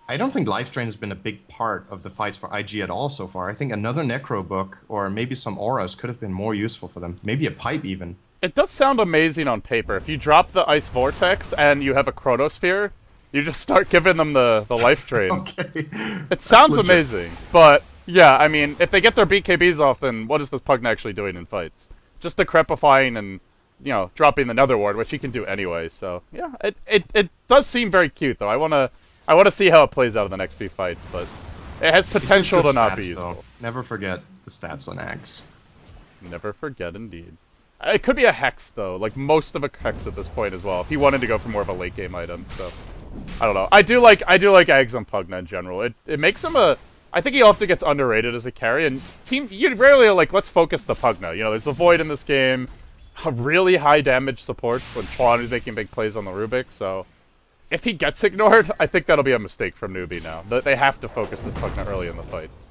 I don't think Life Drain has been a big part of the fights for IG at all so far. I think another Necro book or maybe some auras could have been more useful for them. Maybe a pipe even. It does sound amazing on paper. If you drop the Ice Vortex and you have a Chronosphere, you just start giving them the Life Drain. Okay. It sounds amazing, but yeah, I mean, if they get their BKBs off, then what is this Pugna actually doing in fights? Just decrepifying and, you know, dropping the Nether Ward, which he can do anyway. So yeah, it does seem very cute though. I wanna see how it plays out in the next few fights, but it has potential to not be useful. Though. Never forget the stats on Ags. Never forget, indeed. It could be a Hex though, like most of a Hex at this point as well. If he wanted to go for more of a late game item, so I don't know. I do like Ags on Pugna in general. It makes him a. I think he often gets underrated as a carry, and you rarely are like, let's focus the Pugna. You know, there's a Void in this game. Really high damage supports when Chuan is making big plays on the Rubik, so if he gets ignored, I think that'll be a mistake from NewBee now. They have to focus this Pugna early in the fights.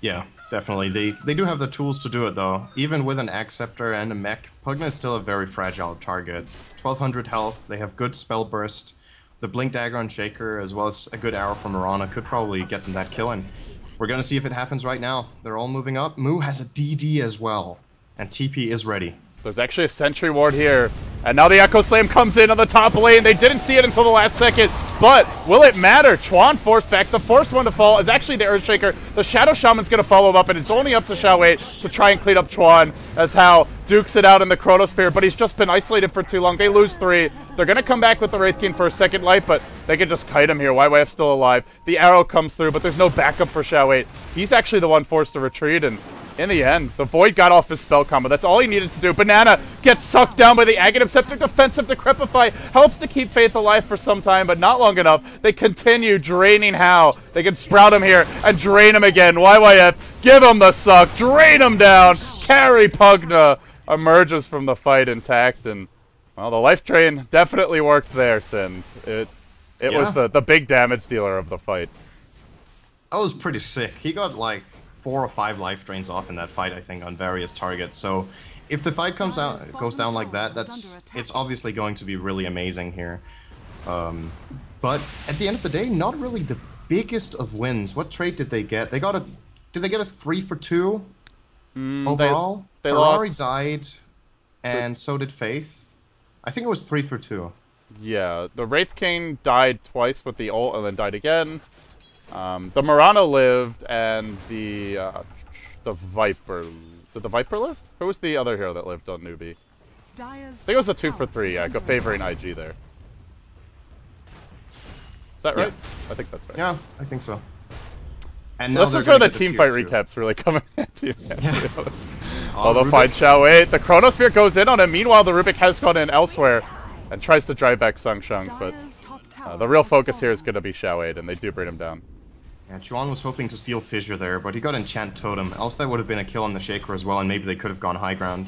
Yeah, definitely. They do have the tools to do it though. Even with an Axe Scepter and a mech, Pugna is still a very fragile target. 1200 health, they have good spell burst. The Blink Dagger on Shaker, as well as a good arrow from Mirana, could probably get them that kill, and we're gonna see if it happens right now. They're all moving up. Mu has a DD as well. And TP is ready. There's actually a Sentry Ward here. And now the Echo Slam comes in on the top lane. They didn't see it until the last second. But will it matter? Chuan forced back. The first one to fall is actually the Earthshaker. The Shadow Shaman's going to follow up, and it's only up to Xiao to try and clean up Chuan as Hao dukes it out in the Chronosphere. But he's just been isolated for too long. They lose 3. They're going to come back with the Wraith King for a second life, but they can just kite him here. YYF's still alive. The arrow comes through, but there's no backup for Xiao. He's actually the one forced to retreat, and in the end, the Void got off his spell combo. That's all he needed to do. Banana gets sucked down by the Aghanim Scepter. Defensive Decrepify helps to keep Faith alive for some time, but not long enough. They continue draining Hao. They can sprout him here and drain him again. YYF, give him the suck. Drain him down. Carry Pugna emerges from the fight intact, and Well, the life drain definitely worked there, Sin. It was the big damage dealer of the fight. That was pretty sick. He got like 4 or 5 life drains off in that fight, I think, on various targets. So if the fight goes down like that, it's obviously going to be really amazing here. But at the end of the day, not really the biggest of wins. What trait did they get? Did they get a 3 for 2 overall? They Ferrari lost. died, and so did Faith. I think it was 3 for 2. Yeah, the Wraith King died twice with the ult and then died again. The Murano lived, and the Viper. Did the Viper live? Who was the other hero that lived on NewBee? I think it was a 2 for 3, yeah, favoring IG there. Is that right? Yeah. I think that's right. Yeah, I think so. And now this is where the team fight recaps really come in handy, to be honest. Although find Xiao Wei, the Chronosphere goes in on him. Meanwhile, the Rubik has gone in elsewhere and tries to drive back Sung Shung, but the real focus here is going to be Xiao Wei, and they do bring him down. Yeah, Chuan was hoping to steal Fissure there, but he got Enchant Totem, else that would have been a kill on the Shaker as well, and maybe they could have gone high ground.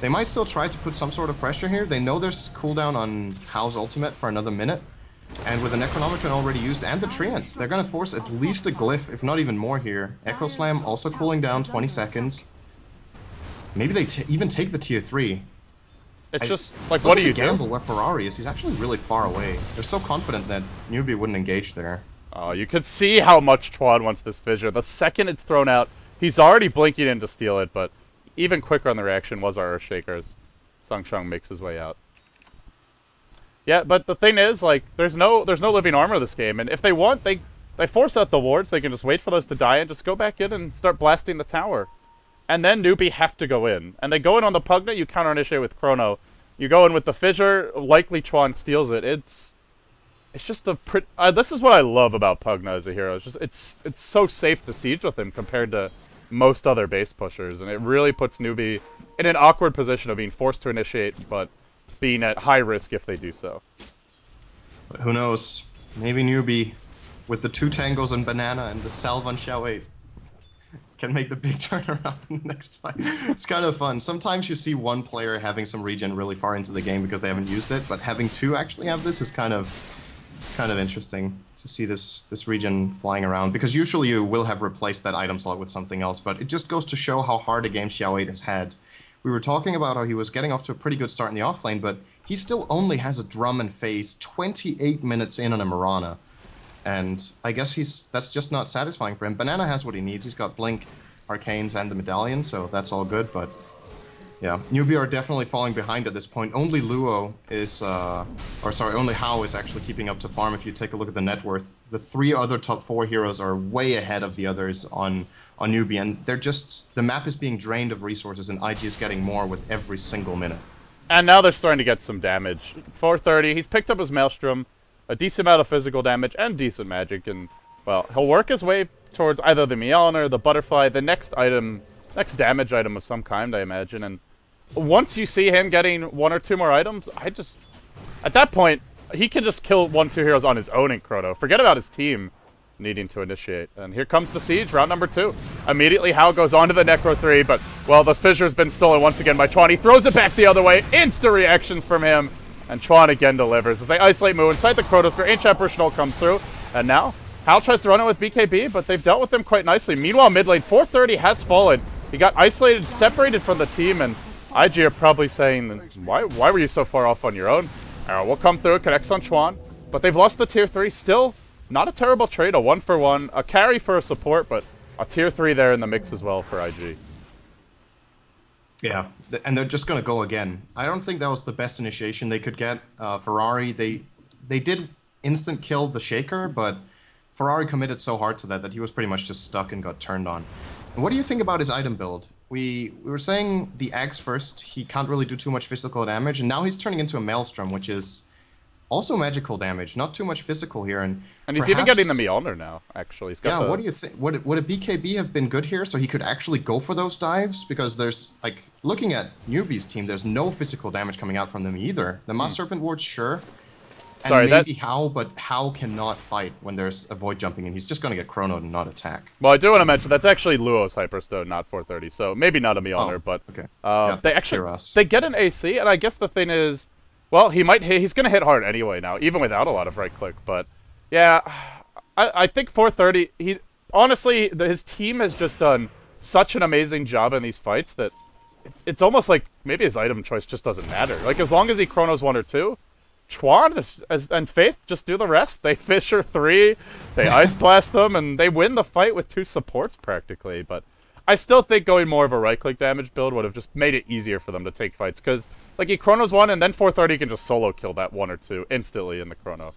They might still try to put some sort of pressure here. They know there's cooldown on Hao's ultimate for another minute. And with the Necronometron already used and the Treants, they're going to force at least a Glyph, if not even more here. Echo Slam also cooling down 20 seconds. Maybe they even take the tier 3. It's just, like, what do you do? Gamble where Ferrari is, he's actually really far away. They're so confident that NewBee wouldn't engage there. Oh, you could see how much Chuan wants this Fissure. The second it's thrown out, he's already blinking in to steal it, but even quicker on the reaction was our Earthshaker as Sung Shung makes his way out. Yeah, but the thing is, like, there's no living armor this game, and if they want, they force out the wards, they can just wait for those to die and just go back in and start blasting the tower. And then NewBee have to go in. And they go in on the Pugna, you counter-initiate with Chrono. You go in with the Fissure, likely Chuan steals it. It's just a this is what I love about Pugna as a hero. It's just, it's so safe to siege with him compared to most other base pushers, and it really puts NewBee in an awkward position of being forced to initiate, but being at high risk if they do so. But who knows? Maybe NewBee, with the 2 tangos and Banana and the salve on Xiao Wei, can make the big turnaround in the next fight. It's kind of fun. Sometimes you see one player having some regen really far into the game because they haven't used it, but having 2 actually have this is kind of interesting to see this regen flying around, because usually you will have replaced that item slot with something else, but it just goes to show how hard a game Xiao Wei has had. We were talking about how he was getting off to a pretty good start in the offlane, but he still only has a drum and phase 28 minutes in on a Mirana. And I guess that's just not satisfying for him. Banana has what he needs. He's got Blink, Arcanes, and the Medallion, so that's all good, but yeah, NewBee are definitely falling behind at this point. Only Luo is, only Hao is actually keeping up to farm if you take a look at the net worth. The 3 other top 4 heroes are way ahead of the others on NewBee, and they're just, the map is being drained of resources, and IG is getting more with every single minute. And now they're starting to get some damage. 430, he's picked up his Maelstrom, a decent amount of physical damage, and decent magic, and, well, he'll work his way towards either the Meowner, the Butterfly, the next damage item of some kind, I imagine, and once you see him getting 1 or 2 more items, at that point, he can just kill 1-2 heroes on his own in Chrono. Forget about his team needing to initiate. And here comes the siege, round number 2. Immediately, Hao goes on to the Necro 3, but, well, the Fissure's been stolen once again by Chuan. He throws it back the other way. Instant reactions from him. And Chuan again delivers as they isolate Mu inside the Chronosphere. Ancient Emperor Schnell comes through. And now, Hao tries to run it with BKB, but they've dealt with him quite nicely. Meanwhile, mid lane, 430 has fallen. He got isolated, separated from the team, and IG are probably saying, why were you so far off on your own? Arrow will come through, connects on Chuan, but they've lost the tier 3. Still, not a terrible trade, a 1-for-1, a carry for a support, but a tier 3 there in the mix as well for IG. Yeah, and they're just going to go again. I don't think that was the best initiation they could get. Ferrari, they did instant kill the Shaker, but Ferrari committed so hard to that he was pretty much just stuck and got turned on. And what do you think about his item build? We were saying the Axe first, he can't really do too much physical damage, and now he's turning into a Maelstrom, which is also magical damage, not too much physical here. And he's even getting the Mjolnir now, actually. He's got what do you think? Would a BKB have been good here so he could actually go for those dives? Because there's, like, looking at NewBee's team, there's no physical damage coming out from them either. The Mass Serpent Ward, sure. And maybe Hao, but Hao cannot fight when there's a Void jumping in. He's just going to get chronoed and not attack. Well, I do want to mention that's actually Luo's Hyperstone, not 430. So maybe not a Mjolnir, but okay. they get an AC, and I guess the thing is, Well, he's going to hit hard anyway now, even without a lot of right-click. But, yeah, I think 430, honestly, his team has just done such an amazing job in these fights that it's almost like maybe his item choice just doesn't matter. Like, as long as he chronos 1 or 2, Chuan and Faith just do the rest. They Fisher 3, they Ice Blast them, and they win the fight with 2 supports practically. But I still think going more of a right-click damage build would have just made it easier for them to take fights. Because, like, he chronos 1, and then 430 can just solo kill that 1 or 2 instantly in the chrono.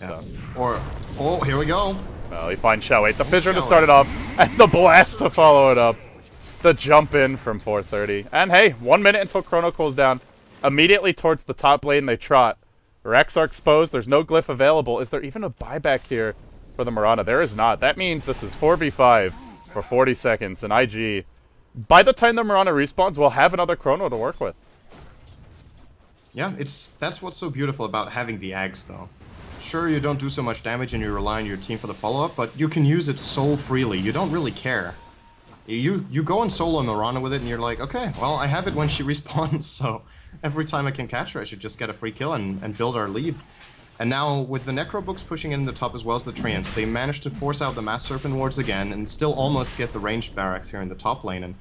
Yeah. So. Oh, here we go. Well, he finds Xiao 8. The Fissure to start it off, and the Blast to follow it up. The jump in from 430. And hey, 1 minute until chrono cools down. Immediately towards the top lane they trot. Rex are exposed. There's no glyph available. Is there even a buyback here for the Mirana? There is not. That means this is 4v5 for 40 seconds. And IG, by the time the Mirana respawns, will have another chrono to work with. Yeah, that's what's so beautiful about having the Ags, though. Sure, you don't do so much damage and you rely on your team for the follow-up, but you can use it so freely. You don't really care. You go and solo Mirana with it, and you're like, okay, well, I have it when she respawns, so every time I can catch her, I should just get a free kill and build our lead. And now, with the Necro Books pushing in the top as well as the Treants, they managed to force out the Mass Serpent wards again, and still almost get the ranged barracks here in the top lane. And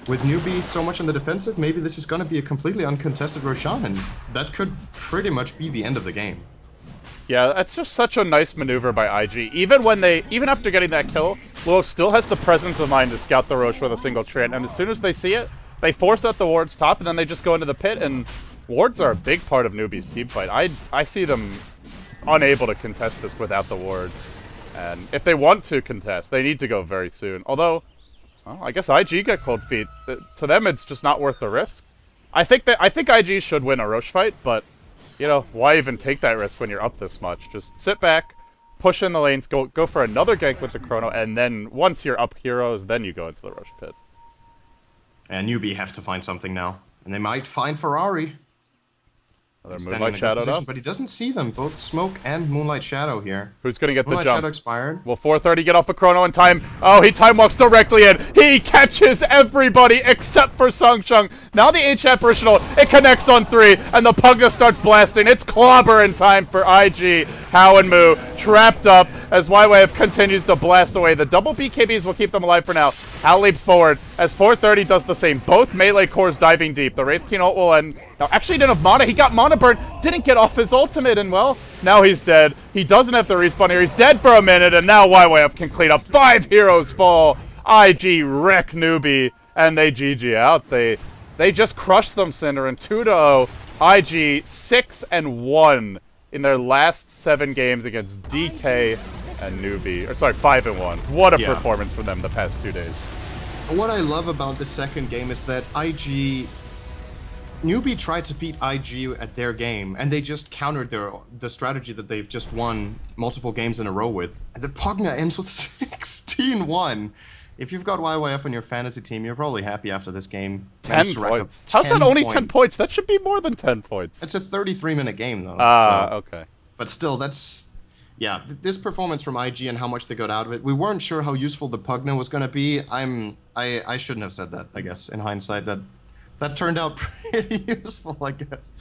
with NewBee so much on the defensive, maybe this is going to be a completely uncontested Roshan, and that could pretty much be the end of the game. Yeah, that's just such a nice maneuver by IG. Even after getting that kill, Luo still has the presence of mind to scout the Roche with a single Treant, and as soon as they see it, they force out the wards top, and then they just go into the pit, and wards are a big part of NewBee's team fight. I see them unable to contest this without the wards, and if they want to contest, they need to go very soon. Although, well, I guess IG get cold feet. To them, it's just not worth the risk. I think IG should win a Roche fight, but you know, why even take that risk when you're up this much? Just sit back, push in the lanes, go for another gank with the chrono, and then once you're up heroes, then you go into the Roche pit. And NewBee have to find something now. And they might find Ferrari. Another Moonlight Shadow up. But he doesn't see them, both Smoke and Moonlight Shadow here. Who's going to get Moonlight the jump? Shadow expired. Will 430 get off a chrono in time? Oh, he time walks directly in. He catches everybody except for Songcheng. Now the H apparitional, it connects on 3, and the Pugna starts blasting. It's clobber in time for IG. Hao and Moo trapped up as YWave continues to blast away. The double BKBs will keep them alive for now. Hao leaps forward as 430 does the same. Both melee cores diving deep. The Wraith King ult will end. Now, actually, he didn't have mana. He got mana burn. Didn't get off his ultimate, and well, now he's dead. He doesn't have to respawn here. He's dead for a minute, and now YWave can clean up. 5 heroes fall. IG wreck NewBee, and they GG out. They just crushed them, Cinder, and 2-0. IG 6-1 in their last 7 games against DK and NewBee. Or sorry, 5-1. What a performance for them the past 2 days. What I love about the second game is that NewBee tried to beat IG at their game, and they just countered the strategy that they've just won multiple games in a row with. And the Pugna ends with 16-1. If you've got YYF on your fantasy team, you're probably happy after this game. 10 points. How's that only 10 points? That should be more than 10 points. It's a 33-minute game, though. Okay. But still, that's... Yeah, this performance from IG and how much they got out of it, we weren't sure how useful the Pugna was going to be. I shouldn't have said that, I guess, in hindsight. That turned out pretty useful, I guess.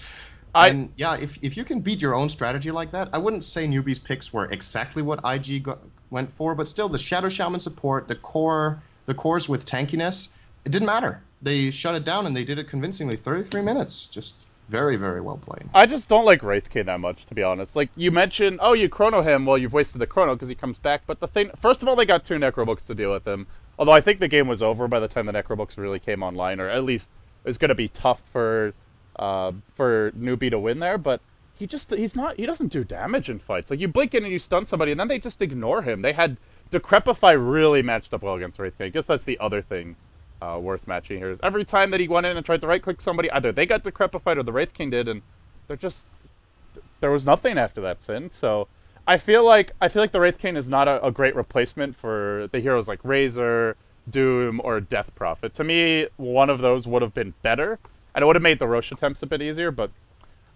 And yeah, if you can beat your own strategy like that, I wouldn't say NewBee's picks were exactly what IG went for, but still, the Shadow Shaman support, the cores with tankiness, it didn't matter. They shut it down, and they did it convincingly. 33 minutes, just very, very well played. I just don't like Wraith King that much, to be honest. Like, you mentioned, oh, you chrono him, well, you've wasted the chrono because he comes back, but the thing, first of all, they got 2 Necrobooks to deal with him, although I think the game was over by the time the Necrobooks really came online, or at least it's going to be tough for NewBee to win there, but he doesn't do damage in fights. Like, you blink in and you stun somebody, and then they just ignore him. They had Decrepify really matched up well against Wraith King. I guess that's the other thing worth matching here, is every time that he went in and tried to right-click somebody, either they got Decrepified or the Wraith King did, and there was nothing after that sin. So I feel like the Wraith King is not a great replacement for the heroes like Razor, Doom, or Death Prophet. To me, one of those would have been better, and it would have made the Roche attempts a bit easier, but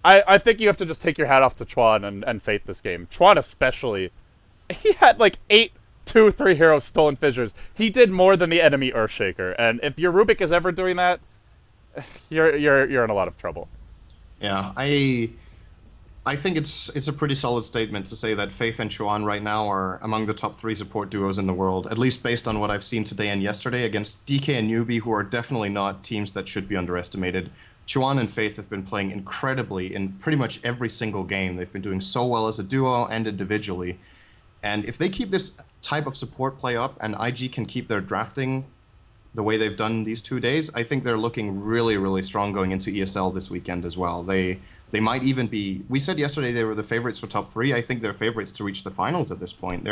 I think you have to just take your hat off to Chuan and Fate this game. Chuan especially, he had like 2-3 heroes stolen fissures. He did more than the enemy Earthshaker, and if your Rubik is ever doing that, you're in a lot of trouble. Yeah, I think it's a pretty solid statement to say that Faith and Chuan right now are among the top three support duos in the world, at least based on what I've seen today and yesterday against DK and NewBee, who are definitely not teams that should be underestimated. Chuan and Faith have been playing incredibly in pretty much every single game. They've been doing so well as a duo and individually. And if they keep this type of support play up and IG can keep their drafting the way they've done these 2 days, I think they're looking really, really strong going into ESL this weekend as well. They might even be. We said yesterday they were the favorites for top three. I think they're favorites to reach the finals at this point.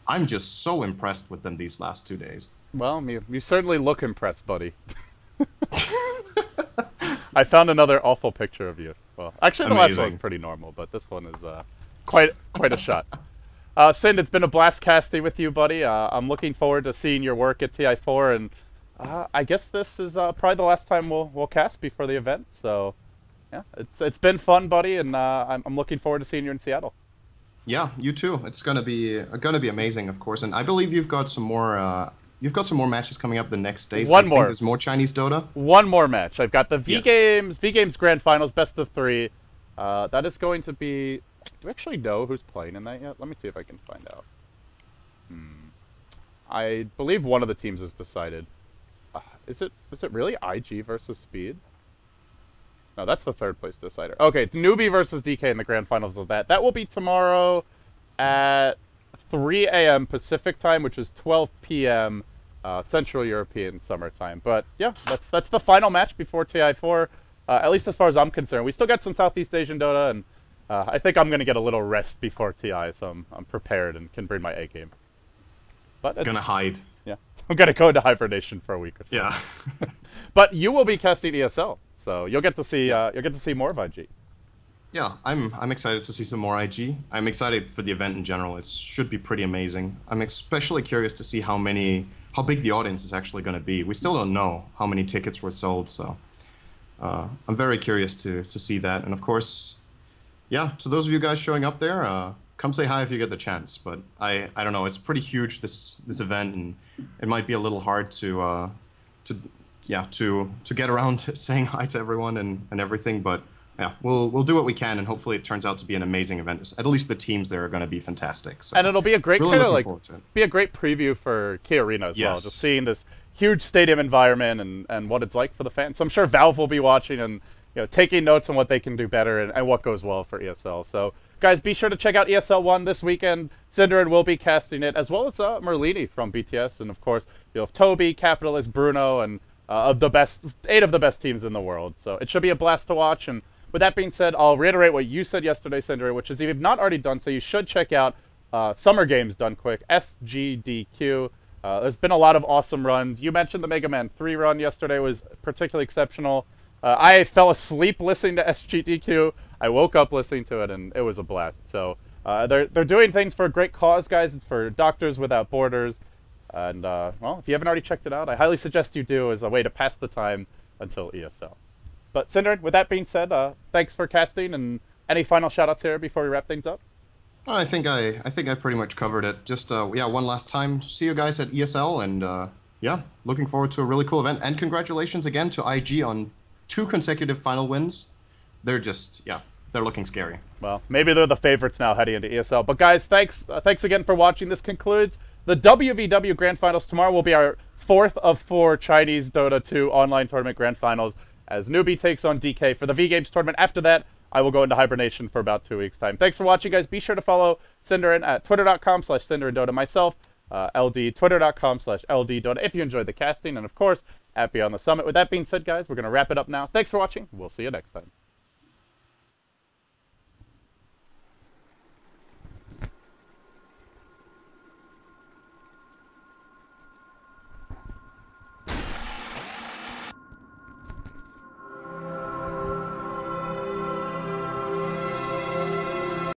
I'm just so impressed with them these last 2 days. Well, you certainly look impressed, buddy. I found another awful picture of you. Well, actually, the last one was pretty normal, but this one is quite a shot. Sind, it's been a blast casting with you, buddy. I'm looking forward to seeing your work at TI4, and I guess this is probably the last time we'll cast before the event. So, yeah, it's been fun, buddy, and I'm looking forward to seeing you in Seattle. Yeah, you too. It's gonna be amazing, of course. And I believe you've got some more. You've got some more matches coming up the next days. One more. There's more Chinese Dota. One more match. I've got the V Games Grand Finals, best of 3. That is going to be. Do we actually know who's playing in that yet? Let me see if I can find out. I believe one of the teams has decided. Is it really IG versus Speed? No, that's the third place decider. Okay, it's NewBee versus DK in the grand finals of that. That will be tomorrow at 3 a.m. Pacific time, which is 12 p.m. Central European summer time. But yeah, that's the final match before TI4, at least as far as I'm concerned. We still got some Southeast Asian Dota, and I think I'm going to get a little rest before TI, so I'm prepared and can bring my A game. But gonna hide. Yeah, I'm going to go into hibernation for a week or so. Yeah. But you will be casting ESL, so you'll get to see more of IG. Yeah, I'm excited to see some more IG. I'm excited for the event in general. It should be pretty amazing. I'm especially curious to see how big the audience is actually going to be. We still don't know how many tickets were sold, so I'm very curious to see that. And of course, yeah, to those of you guys showing up there, come say hi if you get the chance. But I don't know, it's pretty huge, this event, and it might be a little hard to get around saying hi to everyone and everything. But yeah, we'll do what we can, and hopefully it turns out to be an amazing event. At least the teams there are going to be fantastic. So and it'll be a great really kind of be a great preview for Key Arena as well. Just seeing this huge stadium environment and what it's like for the fans. So I'm sure Valve will be watching and taking notes on what they can do better and what goes well for ESL. So guys, be sure to check out ESL 1 this weekend. Cinderin will be casting it, as well as Merlini from BTS, and of course you'll have Toby, Capitalist, Bruno, and 8 of the best teams in the world. So it should be a blast to watch. And with that being said, I'll reiterate what you said yesterday, Cinderin, which is if you've not already done so, you should check out Summer Games Done Quick, SGDQ. There's been a lot of awesome runs. You mentioned the Mega Man 3 run yesterday was particularly exceptional. I fell asleep listening to SGDQ. I woke up listening to it, and it was a blast. So they're doing things for a great cause, guys. It's for Doctors Without Borders. And, well, if you haven't already checked it out, I highly suggest you do as a way to pass the time until ESL. But, Cinderin, with that being said, thanks for casting, and any final shout-outs here before we wrap things up? I think I pretty much covered it. Just, yeah, one last time. See you guys at ESL, and, yeah, looking forward to a really cool event. And congratulations again to IG on 2 consecutive final wins. They're just, yeah, they're looking scary. Well, maybe they're the favorites now heading into ESL. But guys, thanks again for watching. This concludes the WVW Grand Finals. Tomorrow will be our 4th of 4 Chinese Dota 2 online tournament Grand Finals as NewBee takes on DK for the V Games tournament. After that, I will go into hibernation for about 2 weeks' time. Thanks for watching, guys. Be sure to follow Cinderin at twitter.com/CinderinDota. Myself, LD, twitter.com/LDDota if you enjoyed the casting. And, of course, at Beyond the Summit. With that being said, guys, we're going to wrap it up now. Thanks for watching. We'll see you next time.